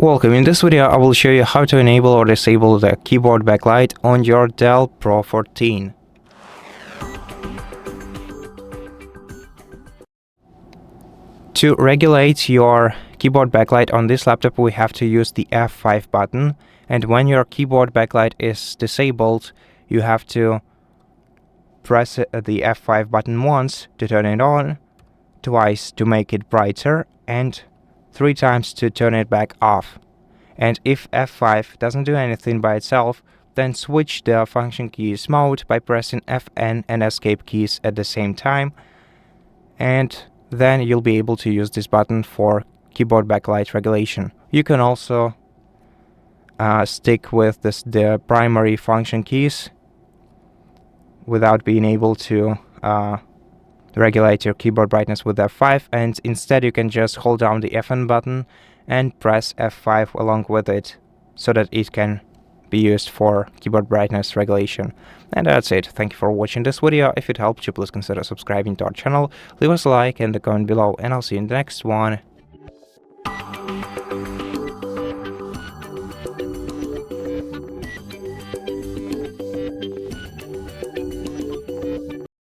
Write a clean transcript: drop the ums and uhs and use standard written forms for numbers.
Welcome. In this video I will show you how to enable or disable the keyboard backlight on your DELL Pro 14. To regulate your keyboard backlight on this laptop, we have to use the F5 button, and when your keyboard backlight is disabled, you have to press the F5 button once to turn it on, twice to make it brighter, and 3 times to turn it back off. And if F5 doesn't do anything by itself, then switch the function keys mode by pressing Fn and escape keys at the same time, and then you'll be able to use this button for keyboard backlight regulation. You can also stick with the primary function keys without being able to regulate your keyboard brightness with F5, and instead you can just hold down the Fn button and press F5 along with it so that it can be used for keyboard brightness regulation. And that's it. Thank you for watching this video. If it helped you, please consider subscribing to our channel, leave us a like and a comment below, and I'll see you in the next one.